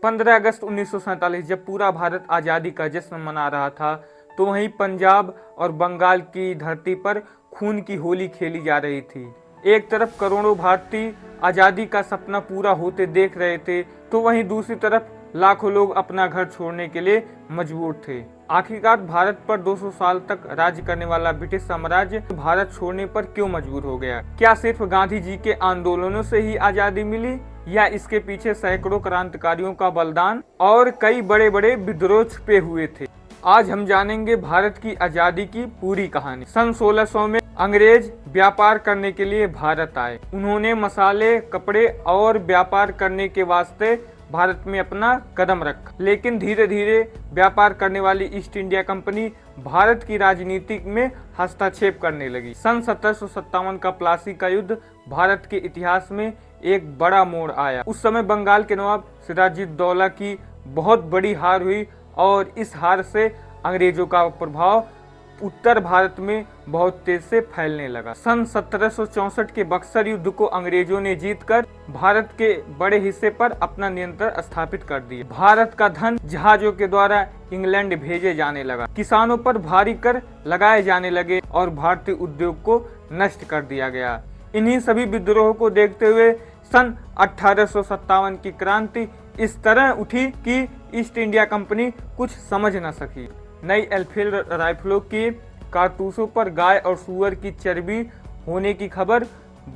15 अगस्त 1947 जब पूरा भारत आज़ादी का जश्न मना रहा था, तो वहीं पंजाब और बंगाल की धरती पर खून की होली खेली जा रही थी। एक तरफ करोड़ों भारतीय आज़ादी का सपना पूरा होते देख रहे थे, तो वहीं दूसरी तरफ लाखों लोग अपना घर छोड़ने के लिए मजबूर थे। आखिरकार भारत पर 200 साल तक राज्य करने वाला ब्रिटिश साम्राज्य भारत छोड़ने पर क्यों मजबूर हो गया? क्या सिर्फ गांधी जी के आंदोलनों से ही आज़ादी मिली, या इसके पीछे सैकड़ों क्रांतिकारियों का बलिदान और कई बड़े बड़े विद्रोह छुपे हुए थे? आज हम जानेंगे भारत की आज़ादी की पूरी कहानी। सन 1600 में अंग्रेज व्यापार करने के लिए भारत आए। उन्होंने मसाले, कपड़े और व्यापार करने के वास्ते भारत में अपना कदम रखा, लेकिन धीरे धीरे व्यापार करने वाली ईस्ट इंडिया कंपनी भारत की राजनीति में हस्तक्षेप करने लगी। सन 1757 का प्लासी का युद्ध भारत के इतिहास में एक बड़ा मोड़ आया। उस समय बंगाल के नवाब सिराजुद्दौला की बहुत बड़ी हार हुई और इस हार से अंग्रेजों का प्रभाव उत्तर भारत में बहुत तेज से फैलने लगा। सन 1764 के बक्सर युद्ध को अंग्रेजों ने जीतकर भारत के बड़े हिस्से पर अपना नियंत्रण स्थापित कर दिया। भारत का धन जहाजों के द्वारा इंग्लैंड भेजे जाने लगा, किसानों पर भारी कर लगाए जाने लगे और भारतीय उद्योग को नष्ट कर दिया गया। इन्हीं सभी विद्रोहों को देखते हुए सन 1857 की क्रांति इस तरह उठी कि ईस्ट इंडिया कंपनी कुछ समझ न सकी। नई एनफील्ड राइफलों की कारतूसों पर गाय और सूअर की चर्बी होने की खबर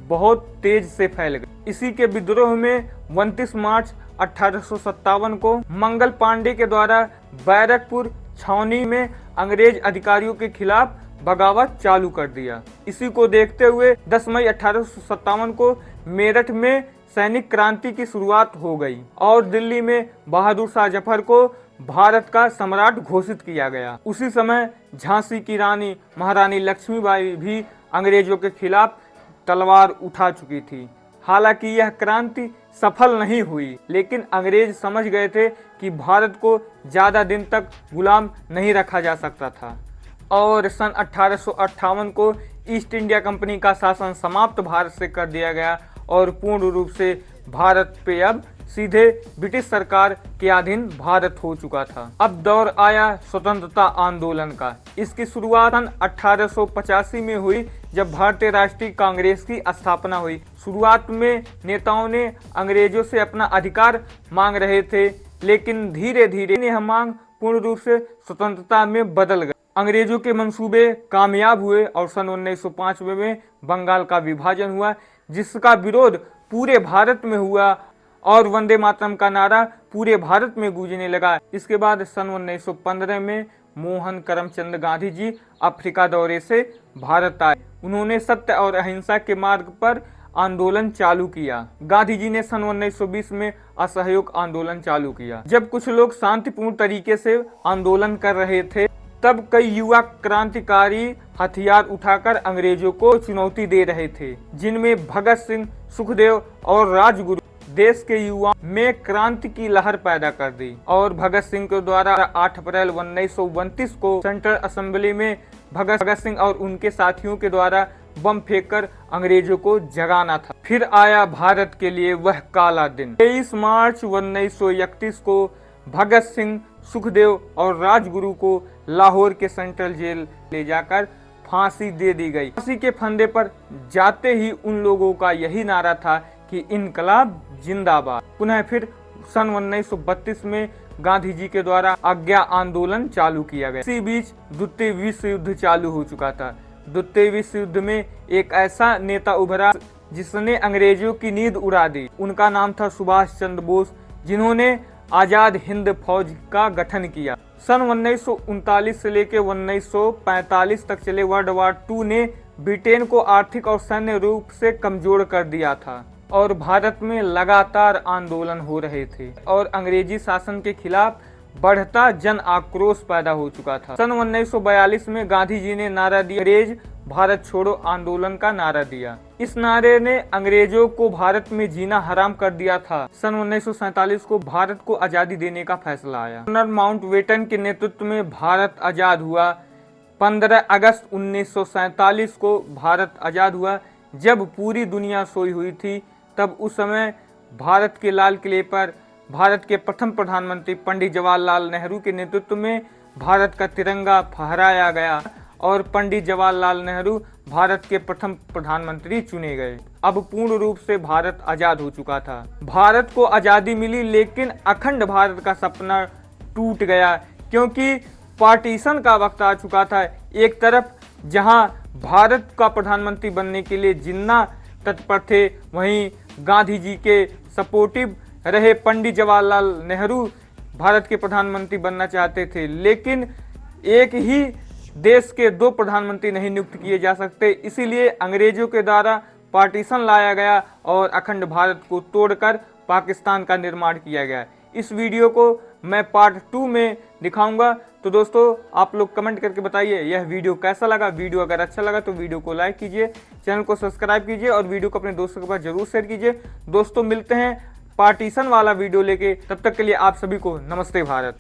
बहुत तेज से फैल गई। इसी के विद्रोह में 29 मार्च 1857 को मंगल पांडे के द्वारा बैरकपुर छावनी में अंग्रेज अधिकारियों के खिलाफ बगावत चालू कर दिया। इसी को देखते हुए 10 मई 1857 को मेरठ में सैनिक क्रांति की शुरुआत हो गई और दिल्ली में बहादुर शाह जफर को भारत का सम्राट घोषित किया गया। उसी समय झांसी की रानी महारानी लक्ष्मीबाई भी अंग्रेजों के खिलाफ तलवार उठा चुकी थी। हालांकि यह क्रांति सफल नहीं हुई, लेकिन अंग्रेज समझ गए थे कि भारत को ज्यादा दिन तक गुलाम नहीं रखा जा सकता था और सन 1858 को ईस्ट इंडिया कंपनी का शासन समाप्त भारत से कर दिया गया और पूर्ण रूप से भारत पे अब सीधे ब्रिटिश सरकार के अधीन भारत हो चुका था। अब दौर आया स्वतंत्रता आंदोलन का। इसकी शुरुआत सन 1885 में हुई, जब भारतीय राष्ट्रीय कांग्रेस की स्थापना हुई। शुरुआत में नेताओं ने अंग्रेजों से अपना अधिकार मांग रहे थे, लेकिन धीरे धीरे यह मांग पूर्ण रूप से स्वतंत्रता में बदल गई। अंग्रेजों के मंसूबे कामयाब हुए और सन 1905 में बंगाल का विभाजन हुआ, जिसका विरोध पूरे भारत में हुआ और वंदे मातरम का नारा पूरे भारत में गूंजने लगा। इसके बाद सन 1915 में मोहन करमचंद गांधी जी अफ्रीका दौरे से भारत आए। उन्होंने सत्य और अहिंसा के मार्ग पर आंदोलन चालू किया। गांधी जी ने सन 1920 में असहयोग आंदोलन चालू किया। जब कुछ लोग शांतिपूर्ण तरीके से आंदोलन कर रहे थे, तब कई युवा क्रांतिकारी हथियार उठाकर अंग्रेजों को चुनौती दे रहे थे, जिनमें भगत सिंह, सुखदेव और राजगुरु देश के युवाओं में क्रांति की लहर पैदा कर दी। और भगत सिंह के द्वारा 8 अप्रैल 1929 को सेंट्रल असेंबली में भगत सिंह और उनके साथियों के द्वारा बम फेंककर अंग्रेजों को जगाना था। फिर आया भारत के लिए वह काला दिन। 23 मार्च 1931 को भगत सिंह, सुखदेव और राजगुरु को लाहौर के सेंट्रल जेल ले जाकर फांसी दे दी गई। फांसी के फंदे पर जाते ही उन लोगों का यही नारा था कि इनकलाब जिंदाबाद। पुनः फिर सन 1932 में गांधी जी के द्वारा आज्ञा आंदोलन चालू किया गया। इसी बीच द्वितीय विश्व युद्ध चालू हो चुका था। द्वितीय विश्व युद्ध में एक ऐसा नेता उभरा जिसने अंग्रेजों की नींद उड़ा दी। उनका नाम था सुभाष चंद्र बोस, जिन्होंने आजाद हिंद फौज का गठन किया। सन 1939 से लेकर 1945 तक चले वर्ल्ड वार 2 ने ब्रिटेन को आर्थिक और सैन्य रूप से कमजोर कर दिया था और भारत में लगातार आंदोलन हो रहे थे और अंग्रेजी शासन के खिलाफ बढ़ता जन आक्रोश पैदा हो चुका था। सन 1942 में गांधी जी ने नारा दिया, अंग्रेज भारत छोड़ो आंदोलन का नारा दिया। इस नारे ने अंग्रेजों को भारत में जीना हराम कर दिया था। सन 1947 को भारत को आजादी देने का फैसला आया। कर्नल माउंटबेटन के नेतृत्व में भारत आजाद हुआ। 15 अगस्त 1947 को भारत आजाद हुआ। जब पूरी दुनिया सोई हुई थी, तब उस समय भारत के लाल किले पर भारत के प्रथम प्रधानमंत्री पंडित जवाहरलाल नेहरू के नेतृत्व में भारत का तिरंगा फहराया गया और पंडित जवाहरलाल नेहरू भारत के प्रथम प्रधानमंत्री चुने गए। अब पूर्ण रूप से भारत आजाद हो चुका था। भारत को आजादी मिली, लेकिन अखंड भारत का सपना टूट गया, क्योंकि पार्टीशन का वक्त आ चुका था। एक तरफ जहां भारत का प्रधानमंत्री बनने के लिए जिन्ना तत्पर थे, वहीं गांधी जी के सपोर्टिव रहे पंडित जवाहरलाल नेहरू भारत के प्रधानमंत्री बनना चाहते थे। लेकिन एक ही देश के दो प्रधानमंत्री नहीं नियुक्त किए जा सकते, इसीलिए अंग्रेजों के द्वारा पार्टीशन लाया गया और अखंड भारत को तोड़कर पाकिस्तान का निर्माण किया गया। इस वीडियो को मैं पार्ट 2 में दिखाऊंगा। तो दोस्तों, आप लोग कमेंट करके बताइए यह वीडियो कैसा लगा। वीडियो अगर अच्छा लगा तो वीडियो को लाइक कीजिए, चैनल को सब्सक्राइब कीजिए और वीडियो को अपने दोस्तों के पास जरूर शेयर कीजिए। दोस्तों, मिलते हैं पार्टीशन वाला वीडियो लेके, तब तक के लिए आप सभी को नमस्ते भारत।